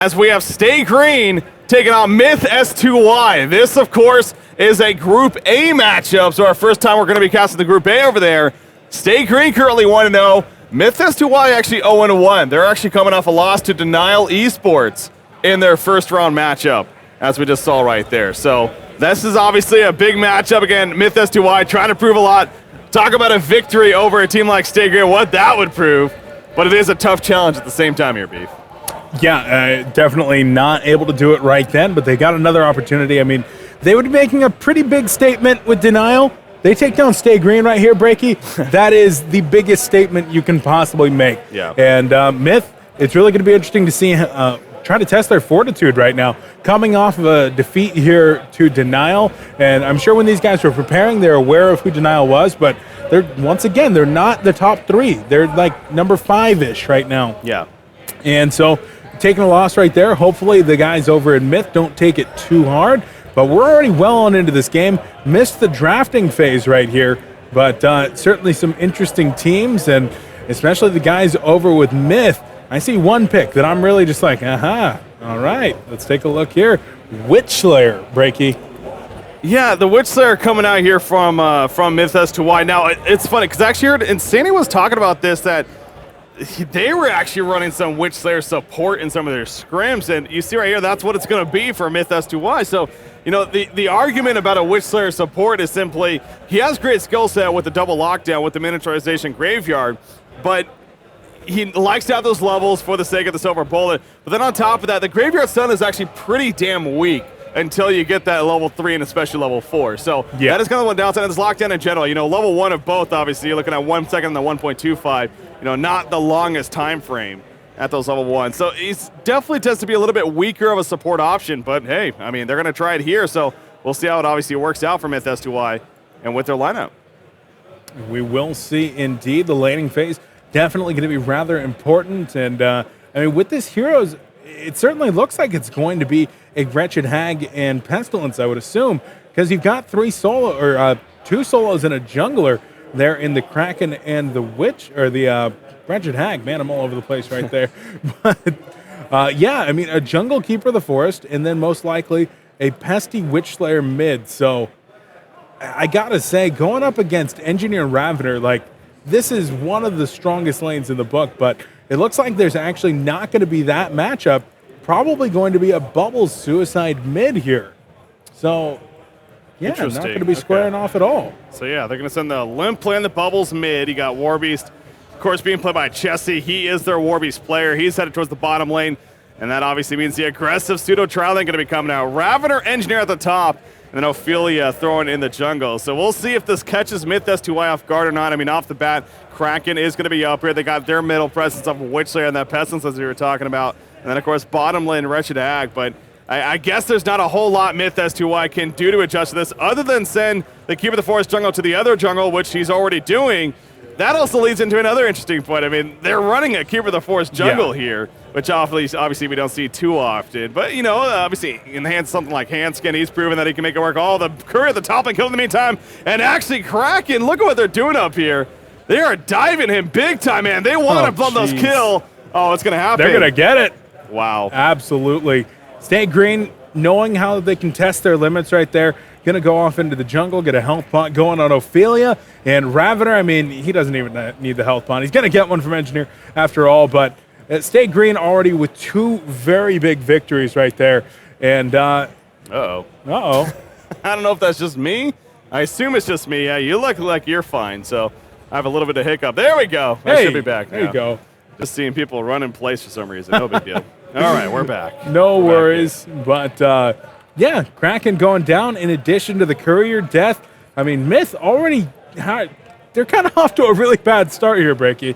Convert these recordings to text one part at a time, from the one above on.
As we have Stay Green taking on MiTH.s2y. This, of course, is a Group A matchup, so our first time we're going to be casting the Group A over there. Stay Green currently 1-0. MiTH.s2y actually 0-1. They're actually coming off a loss to Denial Esports in their first round matchup, as we just saw right there. So this is obviously a big matchup. Again, MiTH.s2y trying to prove a lot. Talk about a victory over a team like Stay Green, what that would prove. But it is a tough challenge at the same time here, Beef. Yeah, definitely not able to do it right then, but they got another opportunity. I mean, they would be making a pretty big statement with Denial. They take down Stay Green right here, Breaky. That is the biggest statement you can possibly make. Yeah. And MiTH, it's really going to be interesting to see try to test their fortitude right now, coming off of a defeat here to Denial. And I'm sure when these guys were preparing, they're aware of who Denial was, but once again, they're not the top three. They're like number 5-ish right now. Yeah. And so taking a loss right there. Hopefully the guys over at MiTH don't take it too hard, but we're already well on into this game. Missed the drafting phase right here, but certainly some interesting teams, and especially the guys over with MiTH. I see one pick that I'm really just like, all right, let's take a look here. Witchslayer, Breaky. Yeah, the Witchslayer coming out here from MiTH.s2y. Now, it's funny, because actually heard Insanity was talking about this, that they were actually running some Witchslayer support in some of their scrims, and you see right here, that's what it's going to be for MiTH.s2y. So, you know, the argument about a Witchslayer support is simply, he has great skill set with the double lockdown, with the miniaturization graveyard, but he likes to have those levels for the sake of the silver bullet. But then on top of that, the graveyard stun is actually pretty damn weak until you get that level 3 and especially level 4. So yeah, that is kind of one downside of this lockdown in general. You know, level 1 of both, obviously, you're looking at 1 second and the 1.25. You know, not the longest time frame at those level 1. So he's definitely tends to be a little bit weaker of a support option. But hey, I mean, they're going to try it here. So we'll see how it obviously works out for MiTH.s2y and with their lineup. We will see indeed. The laning phase definitely going to be rather important. And I mean, with this Heroes, it certainly looks like it's going to be a Wretched Hag and Pestilence, I would assume, because you've got 2 solos and a jungler there in the Kraken and the Witch, or the Wretched Hag. Man, I'm all over the place right there. But yeah, I mean, a Jungle Keeper of the Forest, and then most likely a Pesty Witchslayer mid. So I gotta say, going up against Engineer Ravener, like, this is one of the strongest lanes in the book, but it looks like there's actually not going to be that matchup. Probably going to be a Bubbles Suicide mid here. So, yeah, not going to be squaring off at all. So, yeah, they're going to send the Limp play in the Bubbles mid. You got Warbeast, of course, being played by Chessie. He is their Warbeast player. He's headed towards the bottom lane, and that obviously means the aggressive pseudo-trial lane going to be coming out. Ravener Engineer at the top, and then Ophelia throwing in the jungle. So we'll see if this catches MiTH.s2y off guard or not. I mean, off the bat, Kraken is going to be up here. They got their middle presence of Witchslayer and that Pestilence, as we were talking about. And then, of course, bottom lane, Wretched Hag. But I guess there's not a whole lot MiTH.s2y can do to adjust to this, other than send the Keeper of the Forest jungle to the other jungle, which he's already doing. That also leads into another interesting point. I mean, they're running a Keeper of the Forest jungle here, which obviously we don't see too often. But, you know, obviously, enhance something like Handskin. He's proven that he can make it work. Oh, the Curry at the top and kill in the meantime. And actually, Kraken, look at what they're doing up here. They are diving him big time, man. They want to bump those kill. Oh, it's going to happen. They're going to get it. Wow. Absolutely. Stay Green, knowing how they can test their limits right there, going to go off into the jungle, get a health pot going on Ophelia. And Ravener, I mean, he doesn't even need the health pot. He's going to get one from Engineer after all. But Stay Green already with 2 very big victories right there. And, Uh-oh. Uh-oh. I don't know if that's just me. I assume it's just me. Yeah, you look like you're fine, so I have a little bit of hiccup. There we go. Hey, I should be back now. There you go. Just seeing people run in place for some reason. No big deal. All right, we're back. No worries. But, yeah, Kraken going down in addition to the Courier death. I mean, MiTH already, they're kind of off to a really bad start here, Breaky.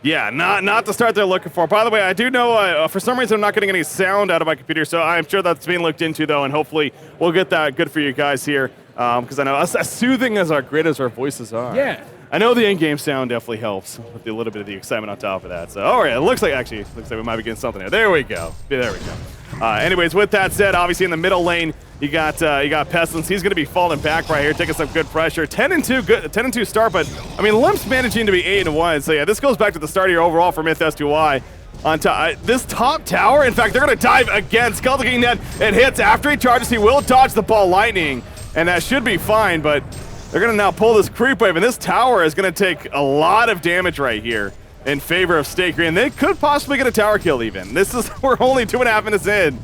Yeah, not the start they're looking for. By the way, I do know for some reason I'm not getting any sound out of my computer, so I'm sure that's being looked into, though, and hopefully we'll get that good for you guys here, because I know as soothing as great as our voices are. Yeah. I know the in-game sound definitely helps with a little bit of the excitement on top of that. So, all right, it looks like we might be getting something here. There we go. There we go. Anyways, with that said, obviously in the middle lane, you got Pestilence. He's going to be falling back right here, taking some good pressure. 10-2, good 10-2 start, but I mean, Limp's managing to be 8-1. So yeah, this goes back to the start here overall for MiTH.s2y. on top. This top tower, in fact, they're going to dive again. Skeleton King Net, it hits after he charges. He will dodge the ball lightning, and that should be fine, but they're going to now pull this creep wave, and this tower is going to take a lot of damage right here in favor of Stay Green. They could possibly get a tower kill even. We're only 2.5 minutes in.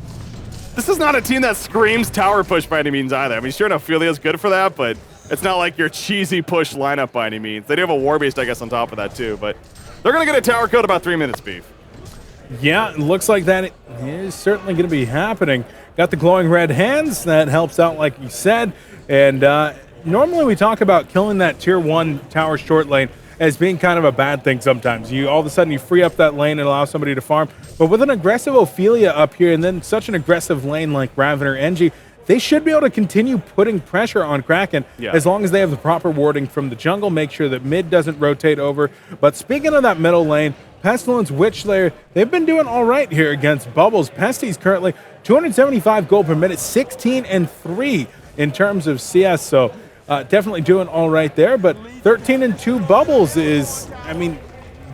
This is not a team that screams tower push by any means either. I mean, sure enough, Ophelia's good for that, but it's not like your cheesy push lineup by any means. They do have a War Beast, I guess, on top of that too, but they're going to get a tower kill in about 3 minutes, Beef. Yeah, it looks like that is certainly going to be happening. Got the glowing red hands. That helps out, like you said. And normally we talk about killing that tier 1 tower short lane as being kind of a bad thing sometimes. All of a sudden you free up that lane and allow somebody to farm. But with an aggressive Ophelia up here and then such an aggressive lane like Ravener NG, they should be able to continue putting pressure on Kraken as long as they have the proper warding from the jungle, make sure that mid doesn't rotate over. But speaking of that middle lane, Pestilence, Witchslayer, they've been doing all right here against Bubbles. Pesty's currently 275 gold per minute, 16 and 3 in terms of CS, so definitely doing all right there. But 13 and 2 Bubbles is, I mean,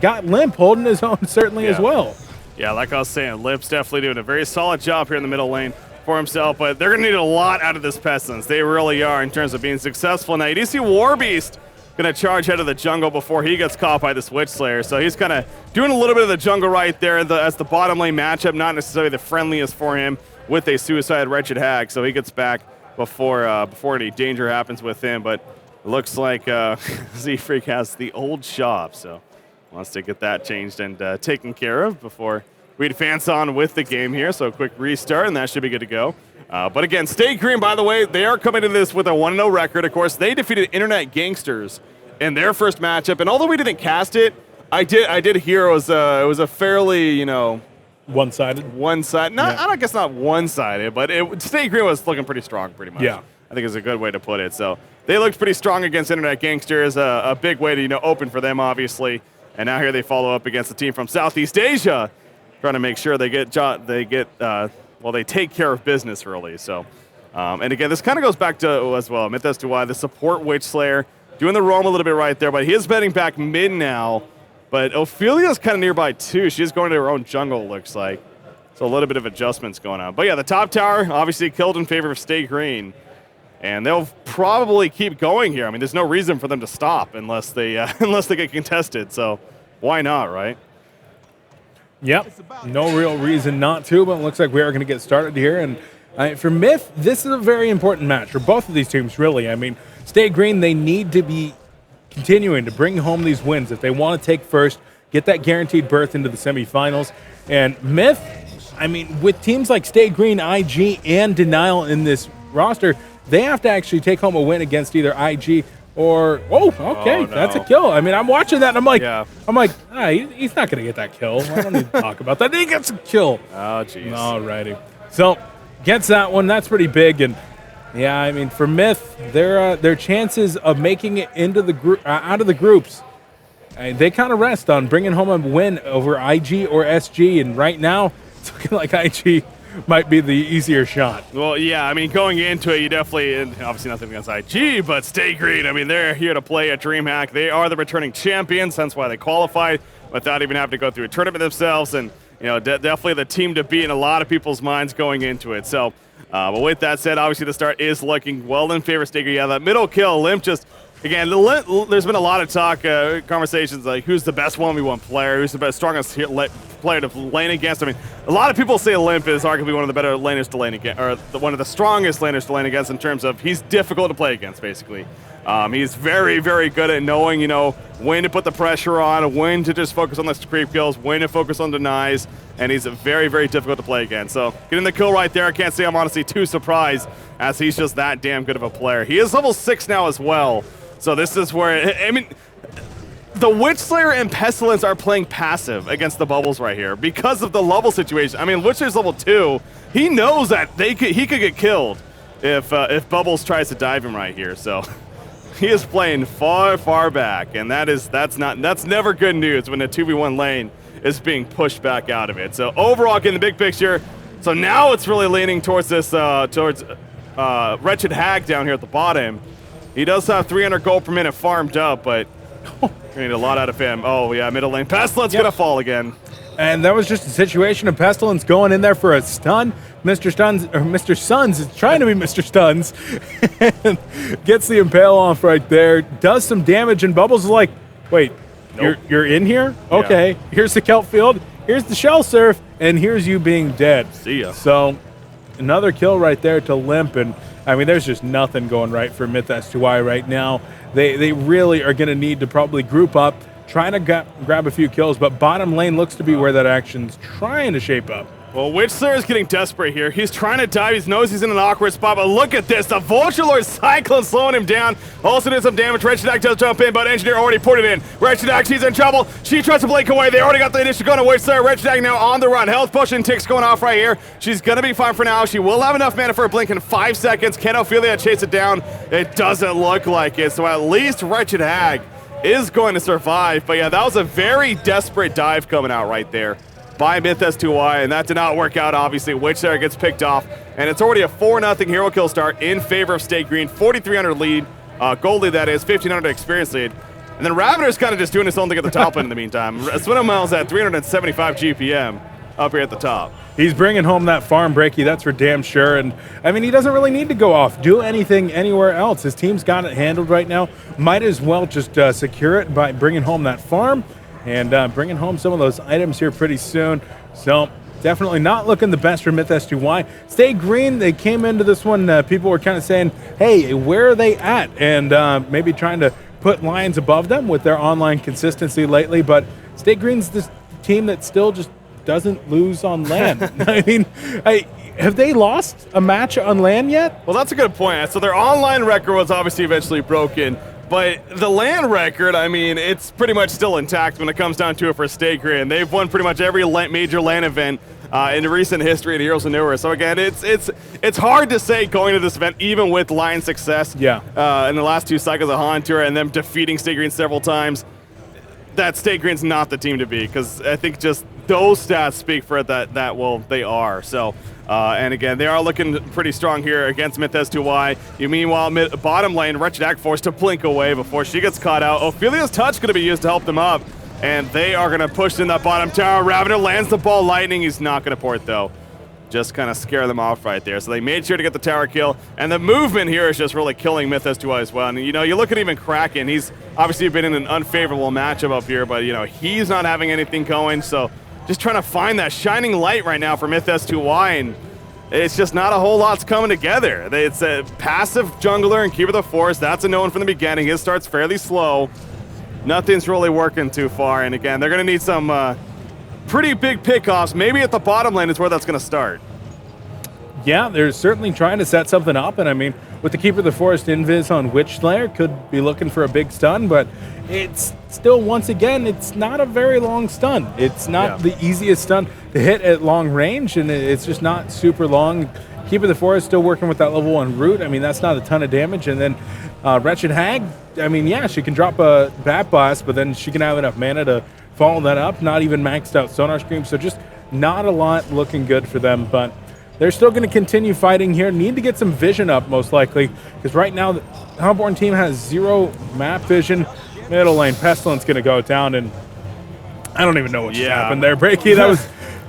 got Limp holding his own certainly as well. Yeah, like I was saying, Limp's definitely doing a very solid job here in the middle lane for himself, but they're going to need a lot out of this Pestilence. They really are in terms of being successful. Now, you do see Warbeast going to charge out of the jungle before he gets caught by this Witchslayer, so he's kind of doing a little bit of the jungle right there as the bottom lane matchup, not necessarily the friendliest for him with a Suicide Wretched Hag, so he gets back before any danger happens with him, but it looks like Z-Freak has the old shop, so wants to get that changed and taken care of before we advance on with the game here. So a quick restart, and that should be good to go. But again, Stay Green, by the way, they are coming into this with a 1-0 record. Of course, they defeated Internet Gangsters in their first matchup, and although we didn't cast it, I did hear it was a fairly, you know, one-sided. One-sided. I guess not one-sided, but Stay Green was looking pretty strong, pretty much. Yeah, I think is a good way to put it. So they looked pretty strong against Internet Gangsters. A big way to open for them, obviously. And now here they follow up against a team from Southeast Asia, trying to make sure they take care of business early. So, and again, this kind of goes back to as well MiTH.s2y, the support Witchslayer, doing the roam a little bit right there, but he is betting back mid now. But Ophelia's kind of nearby too. She's going to her own jungle, looks like. So a little bit of adjustments going on. But yeah, the top tower obviously killed in favor of Stay Green. And they'll probably keep going here. I mean, there's no reason for them to stop unless they get contested. So why not, right? Yep, no real reason not to, but it looks like we are going to get started here. And for MiTH, this is a very important match for both of these teams, really. I mean, Stay Green, they need to be continuing to bring home these wins if they want to take first, get that guaranteed berth into the semifinals. And MiTH, I mean, with teams like Stay Green, IG, and Denial in this roster, they have to actually take home a win against either IG or, that's a kill. I mean, I'm watching that and I'm like, he's not going to get that kill. I don't need to talk about that. He gets a kill. Oh, jeez. Alrighty. So, gets that one. That's pretty big. And yeah, I mean, for MiTH, their chances of making it into the group, out of the groups, they kind of rest on bringing home a win over IG or SG. And right now, it's looking like IG might be the easier shot. Well, yeah, I mean, going into it, you definitely, and obviously nothing against IG, but Stay Green, I mean, they're here to play at Dreamhack. They are the returning champions, that's why they qualified without even having to go through a tournament themselves, and, definitely the team to beat in a lot of people's minds going into it. So, but with that said, obviously the start is looking well in favor of Stay Green. Yeah, that middle kill, Limp just, again, there's been a lot of talk, conversations like who's the best 1v1 player, who's the best, strongest player to lane against. I mean, a lot of people say Limp is arguably one of the better laners to lane against, or one of the strongest laners to lane against in terms of he's difficult to play against, basically. He's very, very good at knowing, when to put the pressure on, when to just focus on the creep kills, when to focus on denies, and he's very, very difficult to play against. So getting the kill right there, I can't say I'm honestly too surprised as he's just that damn good of a player. He is level 6 now as well. So this is where, I mean, the Witchslayer and Pestilence are playing passive against the Bubbles right here because of the level situation. I mean, Witchslayer's level 2. He knows that he could get killed if Bubbles tries to dive him right here. So he is playing far, far back, and that's never good news when a 2v1 lane is being pushed back out of it. So overall, in the big picture, so now it's really leaning towards this Wretched Hag down here at the bottom. He does have 300 gold per minute farmed up, but We need a lot out of him. Oh, yeah, middle lane. Pestilence going to fall again. And that was just a situation of Pestilence going in there for a stun. Mr. Suns is trying to be Mr. Stuns. Gets the impale off right there. Does some damage, and Bubbles is like, wait, nope. you're in here? Okay, here's the kelp field. Here's the shell surf, and here's you being dead. See ya. So another kill right there to Limp, and I mean, there's just nothing going right for MiTH.s2y right now. They really are going to need to probably group up, trying to grab a few kills, but bottom lane looks to be where that action's trying to shape up. Well, Witchslayer is getting desperate here. He's trying to dive. He knows he's in an awkward spot, but look at this. The Vulture Lord Cyclone slowing him down. Also did some damage. Wretchedak does jump in, but Engineer already put it in. Wretchedak, she's in trouble. She tries to blink away. They already got the initiative going to Witchslayer. Wretchedak now on the run. Health potion ticks going off right here. She's going to be fine for now. She will have enough mana for a blink in 5 seconds. Can Ophelia chase it down? It doesn't look like it, so at least Wretched Hag is going to survive. But yeah, that was a very desperate dive coming out right there by MiTH.s2y, and that did not work out, obviously. Witchslayer gets picked off, and it's already a 4-0 hero kill start in favor of Stay Green. 4,300 lead, gold lead that is, 1,500 experience lead. And then Ravener's kind of just doing his own thing at the top end in the meantime. Swinamile's at 375 GPM up here at the top. He's bringing home that farm breaky, that's for damn sure. And I mean, he doesn't really need to go off, do anything anywhere else. His team's got it handled right now. Might as well just secure it by bringing home that farm and bringing home some of those items here pretty soon. So definitely not looking the best for MiTH.s2y. Stay Green, they came into this one, people were kind of saying, hey, where are they at? And maybe trying to put Lions above them with their online consistency lately. But Stay Green's this team that still just doesn't lose on LAN. I mean, have they lost a match on LAN yet? Well, that's a good point. So their online record was obviously eventually broken. But the LAN record, I mean, it's pretty much still intact when it comes down to it for Stay Green. They've won pretty much every major LAN event in recent history of Heroes of Newerth. So again, it's hard to say going to this event, even with Lion success in the last 2 cycles of Haunter and them defeating Stay Green several times, that Stay Green's not the team to be, because I think just those stats speak for it that well, they are. So, and again, they are looking pretty strong here against MiTH.s2y. Meanwhile, bottom lane, Wretched Act forced to blink away before she gets caught out. Ophelia's touch going to be used to help them up, and they are going to push in that bottom tower. Ravener lands the ball lightning. He's not going to port, though. Just kind of scare them off right there. So they made sure to get the tower kill, and the movement here is just really killing MiTH.s2y as well. And you know, you look at even Kraken, he's obviously been in an unfavorable matchup up here, but you know, he's not having anything going, so just trying to find that shining light right now for MiTH.s2y, and it's just not a whole lot's coming together. It's a passive jungler and Keeper of the Forest. That's a known from the beginning. His start's fairly slow. Nothing's really working too far, and again, they're going to need some pretty big pickoffs. Maybe at the bottom lane is where that's going to start. Yeah, they're certainly trying to set something up, and I mean, with the Keeper of the Forest invis on Witchslayer, could be looking for a big stun, but it's still, once again, it's not a very long stun. It's not the easiest stun to hit at long range, and it's just not super long. Keeper of the Forest still working with that level 1 root. I mean, that's not a ton of damage, and then Wretched Hag, I mean, yeah, she can drop a Bat Blast, but then she can have enough mana to follow that up, not even maxed out Sonar Scream, so just not a lot looking good for them, but they're still going to continue fighting here. Need to get some vision up, most likely, because right now the Hellborn team has 0 map vision. Middle lane, Pestilence going to go down, and I don't even know what just happened there. Breaky,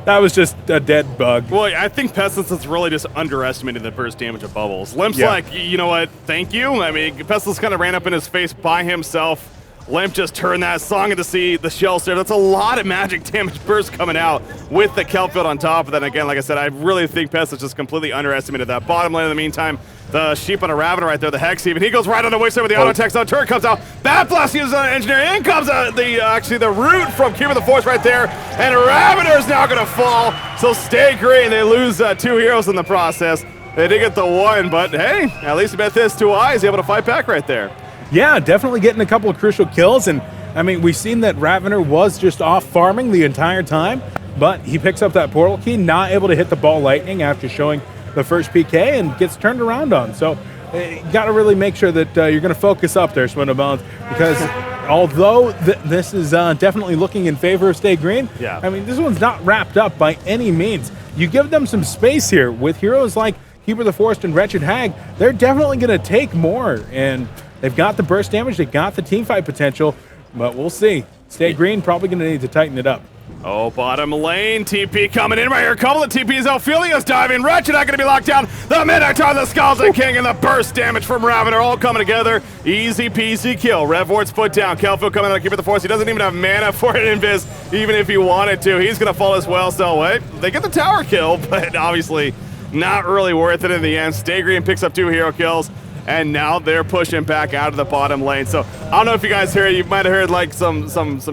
that was just a dead bug. Well, I think Pestilence has really just underestimated the burst damage of Bubbles. Limp's like, you know what, thank you. I mean, Pestilence kind of ran up in his face by himself. Limp just turned that song into the shell there. That's a lot of magic damage burst coming out with the kelp field on top of that. Again, like I said, I really think Pestilence just completely underestimated that. Bottom lane in the meantime, the sheep on a Ravener right there, the Hex even. He goes right on the waistline with the auto attack. So turret comes out. Bat Blast uses on Engineer. In comes the root from Keeper of the Force right there. And Ravener is now going to fall. So Stay Green. They lose 2 heroes in the process. They did get the 1, but hey, at least MiTH.s2y is able to fight back right there. Yeah, definitely getting a couple of crucial kills, and I mean, we've seen that Ravener was just off farming the entire time, but he picks up that portal key, not able to hit the ball lightning after showing the first PK, and gets turned around on. So you got to really make sure that you're going to focus up there, Swindlebalance, because although this is definitely looking in favor of Stay Green, I mean, this one's not wrapped up by any means. You give them some space here with heroes like Keeper of the Forest and Wretched Hag, they're definitely going to take more, and they've got the burst damage, they've got the team fight potential. but we'll see. Stay Green probably going to need to tighten it up. Oh, bottom lane, TP coming in right here. A couple of TPs out. Felia's diving. Wretched not going to be locked down. The Minotaur, the Skeleton King, and the burst damage from Raven are all coming together. Easy peasy kill. Revvort's put down. Kelfield coming out to keep it the force. He doesn't even have mana for an invis, even if he wanted to. He's going to fall as well. So, wait, they get the tower kill, but obviously not really worth it in the end. Stay Green picks up 2 hero kills. And now they're pushing back out of the bottom lane. So I don't know if you guys hear it. You might have heard like some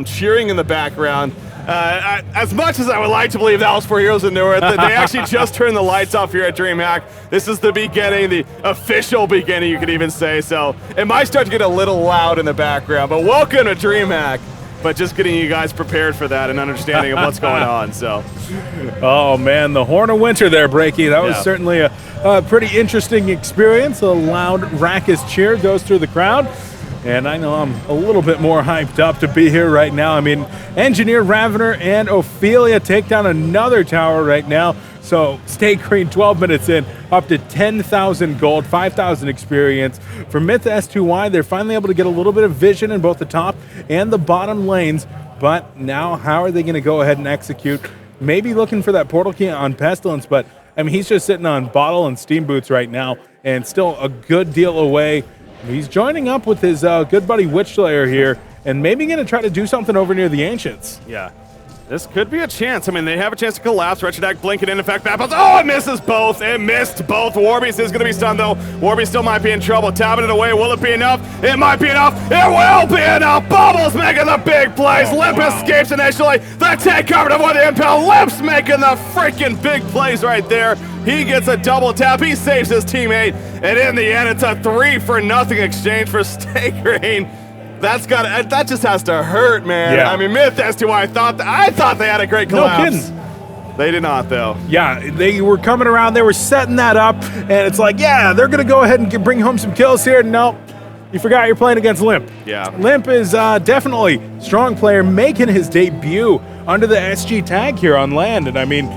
cheering in the background. As much as I would like to believe that was for Heroes of Newerth, they actually just turned the lights off here at Dreamhack. This is the beginning, the official beginning, you could even say. So it might start to get a little loud in the background. But welcome to Dreamhack. But just getting you guys prepared for that and understanding of what's going on. So, oh man, the Horn of Winter there, Breaky. That was certainly a pretty interesting experience. A loud, raucous cheer goes through the crowd. And I know I'm a little bit more hyped up to be here right now. I mean, Engineer, Ravener, and Ophelia take down another tower right now. So Stay Green 12 minutes in, up to 10,000 gold, 5,000 experience. For MiTH.s2y, they're finally able to get a little bit of vision in both the top and the bottom lanes. But now how are they going to go ahead and execute? Maybe looking for that portal key on Pestilence, but I mean, he's just sitting on Bottle and Steam Boots right now and still a good deal away. He's joining up with his good buddy Witchslayer here and maybe going to try to do something over near the Ancients. Yeah. This could be a chance. I mean, they have a chance to collapse. Wretched Act blinking in fact, Battles. Oh, it misses both. It missed both. Warbeast is going to be stunned, though. Warbeast still might be in trouble. Tapping it away. Will it be enough? It might be enough. It will be enough. Bubbles making the big plays. Limp escapes initially. The tank covered avoid the impel. Limp's making the freaking big plays right there. He gets a double tap. He saves his teammate. And in the end, it's a 3-for-0 exchange for Stay Green. That just has to hurt, man. Yeah. I mean, MiTH.s2y, I thought they had a great collapse. No kidding. They did not, though. Yeah, they were coming around. They were setting that up, and it's like, yeah, they're going to go ahead and bring home some kills here. No, you forgot you're playing against Limp. Yeah. Limp is definitely a strong player, making his debut under the SG tag here on land. And I mean,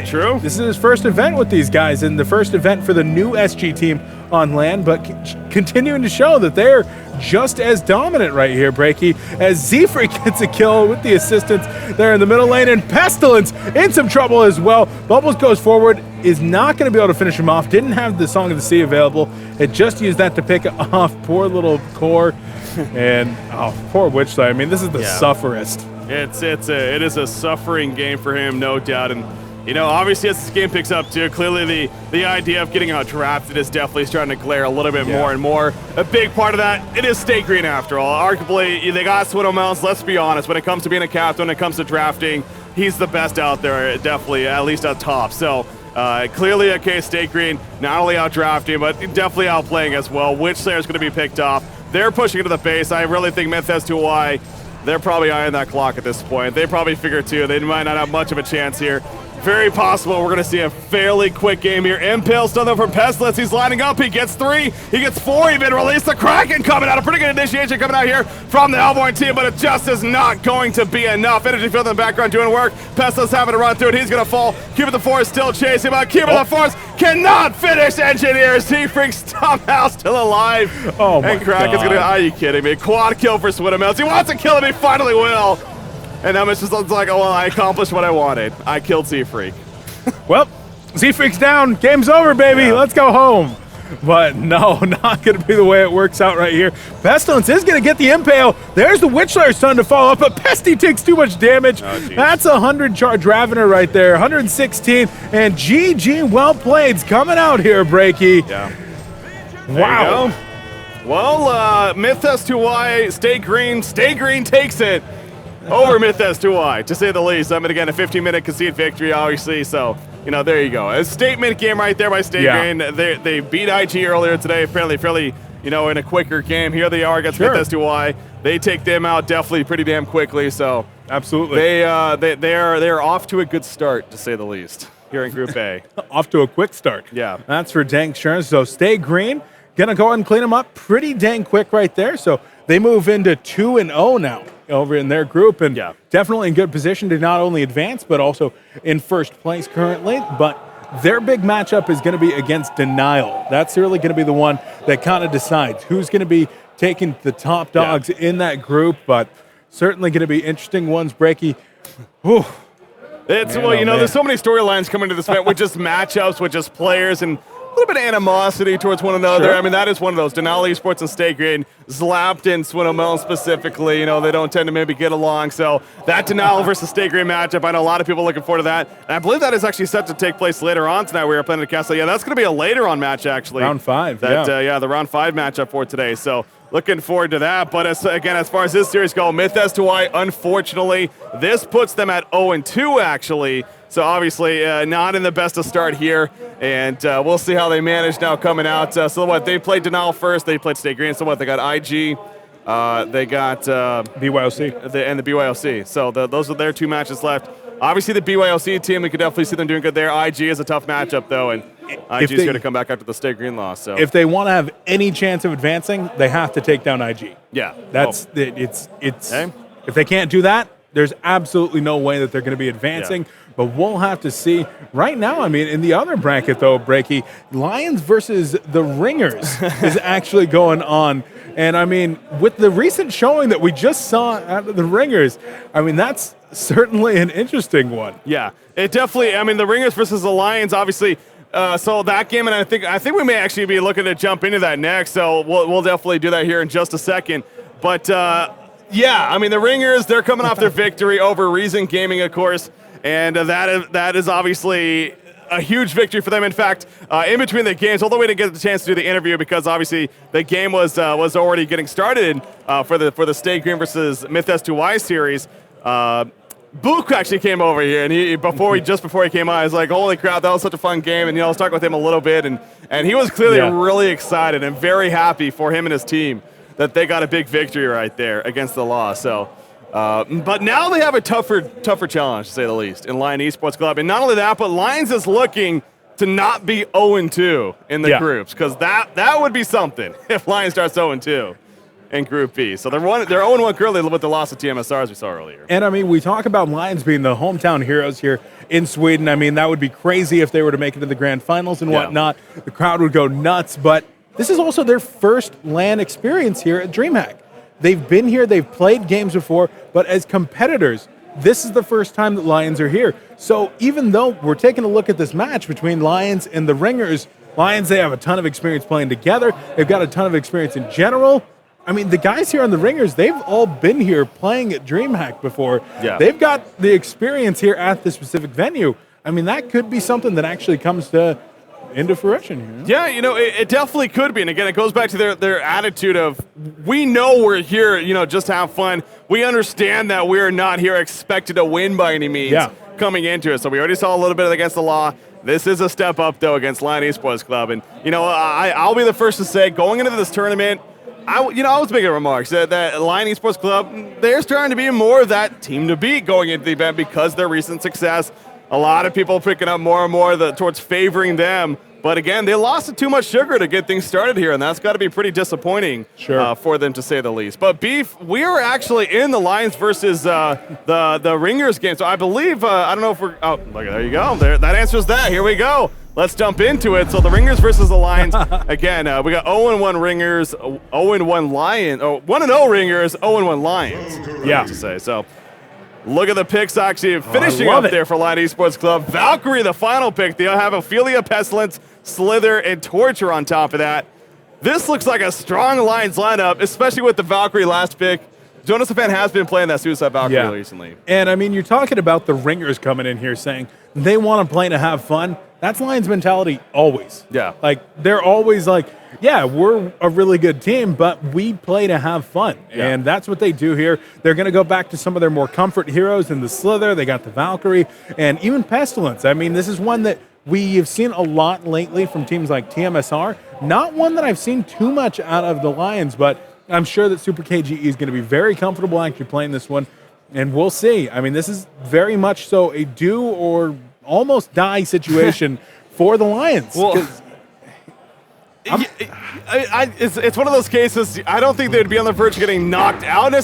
true. This is his first event with these guys, and the first event for the new SG team on land, but continuing to show that they're just as dominant right here, Breaky, as Z-Freak gets a kill with the assistance there in the middle lane, and Pestilence in some trouble as well. Bubbles goes forward, is not going to be able to finish him off, didn't have the Song of the Sea available, it just used that to pick off poor little Core, and poor Witchslayer. I mean, this is the sufferest. It is a suffering game for him, no doubt, and you know, obviously as this game picks up too, clearly the idea of getting out drafted is definitely starting to glare a little bit more and more. A big part of that, it is Stay Green after all. Arguably, they got Swindlemelons, let's be honest. When it comes to being a captain, when it comes to drafting, he's the best out there, definitely, at least at top. So, clearly a case Stay Green, not only out drafting, but definitely outplaying as well. Witchslayer is going to be picked off. They're pushing into the base. I really think MiTH.s2y, they're probably eyeing that clock at this point. They probably figure too, they might not have much of a chance here. Very possible we're going to see a fairly quick game here. Impale's done though from Pestilence. He's lining up. He gets 3. He gets 4 even. Release the Kraken coming out. A pretty good initiation coming out here from the Hellborn team, but it just is not going to be enough. Energy field in the background doing work. Pestilence having to run through it. He's going to fall. Cupid the Force still chasing him out. Cupid the Force cannot finish Engineer. Z-Freak somehow still alive. Oh my and Kraken's God. going to, are you kidding me? Quad kill for Swindlemelons. He wants to kill him. He finally will. And now it's just like, oh, well, I accomplished what I wanted. I killed Z-Freak. Well, Z-Freak's down. Game's over, baby. Yeah. Let's go home. But no, not going to be the way it works out right here. Pestilence is going to get the impale. There's the Witchslayer starting to fall up, but Pesty takes too much damage. Oh, that's 100 charge Ravener right there, 116. And GG, well played, coming out here, Breaky. Yeah. Wow. Well, MiTH.s2y, Stay Green takes it over MiTH.s2y, to say the least. I mean, again, a 15-minute concede victory, obviously, so, you know, there you go. A statement game right there by Stay Green. They beat IG earlier today, fairly, you know, in a quicker game. Here they are against MiTH.s2y. They take them out definitely pretty damn quickly, so absolutely. They're off to a good start, to say the least, here in Group A. Off to a quick start. Yeah. That's for dang sure. So Stay Green, gonna go ahead and clean them up pretty dang quick right there. So they move into 2-0 now over in their group, and definitely in good position to not only advance, but also in first place currently. But their big matchup is going to be against Denial. That's really going to be the one that kind of decides who's going to be taking the top dogs in that group, but certainly going to be interesting ones, Breaky. Whew. It's, well, you know, there's so many storylines coming to this event with just matchups, with just players, and a little bit of animosity towards one another. Sure. I mean, that is one of those. Denali Esports and Stay Green, Zlapt and Swindlemel specifically, you know, they don't tend to maybe get along. So that Denali versus Stay Green matchup, I know a lot of people looking forward to that. And I believe that is actually set to take place later on tonight. We were planning to cast that. Yeah, that's going to be a later on match, actually. Round 5, the round 5 matchup for today. So looking forward to that. But again, as far as this series go, MiTH.s2y, unfortunately, this puts them at 0-2, actually. So obviously not in the best of start here, and we'll see how they manage now coming out. So what, they played Denial first, they played Stay Green. So what, they got IG, they got BYOC. and the BYOC. So those are their 2 matches left. Obviously the BYOC team, we could definitely see them doing good there. IG is a tough matchup though, and IG is going to come back after the Stay Green loss. So if they want to have any chance of advancing, they have to take down IG. Yeah, that's it's. Okay. If they can't do that, there's absolutely no way that they're going to be advancing. Yeah. But we'll have to see. Right now, I mean, in the other bracket, though, Breaky, Lions versus the Ringers is actually going on. And, I mean, with the recent showing that we just saw out of the Ringers, I mean, that's certainly an interesting one. Yeah, it definitely, I mean, the Ringers versus the Lions, obviously, so that game, and I think we may actually be looking to jump into that next, so we'll definitely do that here in just a second. But, yeah, I mean, the Ringers, they're coming off their victory over Reason Gaming, of course. And that is obviously a huge victory for them. In fact, in between the games, although we didn't get the chance to do the interview because obviously the game was already getting started for the Stay Green versus MiTH.s2y series. Book actually came over here, and just before he came on, I was like, "Holy crap, that was such a fun game!" And I was talking with him a little bit, and he was clearly really excited and very happy for him and his team that they got a big victory right there against the Law. So. But now they have a tougher challenge, to say the least, in Lion Esports Club. And not only that, but Lions is looking to not be 0-2 in the groups, because that would be something if Lions starts 0-2 in Group B. So they're 0-1 currently with the loss of TMSR, as we saw earlier. And, I mean, we talk about Lions being the hometown heroes here in Sweden. I mean, that would be crazy if they were to make it to the grand finals and whatnot. The crowd would go nuts. But this is also their first LAN experience here at Dreamhack. They've been here, they've played games before, but as competitors, this is the first time that Lions are here. So even though we're taking a look at this match between Lions and the Ringers, Lions, they have a ton of experience playing together. They've got a ton of experience in general. I mean, the guys here on the Ringers, they've all been here playing at Dreamhack before. Yeah. They've got the experience here at this specific venue. I mean, that could be something that actually comes into fruition here. Yeah, you know, it definitely could be. And again, it goes back to their attitude of, we know we're here, you know, just to have fun. We understand that we're not here expected to win by any means coming into it. So we already saw a little bit of against the Law. This is a step up, though, against Lion Esports Club. And, you know, I'll be the first to say, going into this tournament, I was making remarks that Lion Esports Club, they're starting to be more of that team to beat going into the event because of their recent success. A lot of people picking up more and more towards favoring them. But again, they lost too much sugar to get things started here, and that's got to be pretty disappointing for them, to say the least. But Beef, we are actually in the Lions versus the Ringers game. So I believe, I don't know if we're, oh, look, there you go. That answers that. Here we go. Let's jump into it. So the Ringers versus the Lions. Again, we got 0-1 Ringers, 0-1 Lions, 1-0 Ringers, 0-1 Lions. Yeah. To say. So look at the picks actually finishing up there for Lion Esports Club. Valkyrie, the final pick. They'll have Ophelia, Pestilence, Slither, and Torture on top of that. This looks like a strong Lions lineup, especially with the Valkyrie last pick. Jonas the Fan has been playing that Suicide Valkyrie recently. And, I mean, you're talking about the Ringers coming in here saying they want to play to have fun. That's Lions mentality always. Yeah. Like, they're always like, yeah, we're a really good team, but we play to have fun. Yeah. And that's what they do here. They're going to go back to some of their more comfort heroes in the Slither. They got the Valkyrie and even Pestilence. I mean, this is one that we have seen a lot lately from teams like TMSR. Not one that I've seen too much out of the Lions, but I'm sure that Super KGE is going to be very comfortable actually playing this one. And we'll see. I mean, this is very much so a do or almost die situation for the Lions. Well, it's one of those cases, I don't think they'd be on the verge of getting knocked out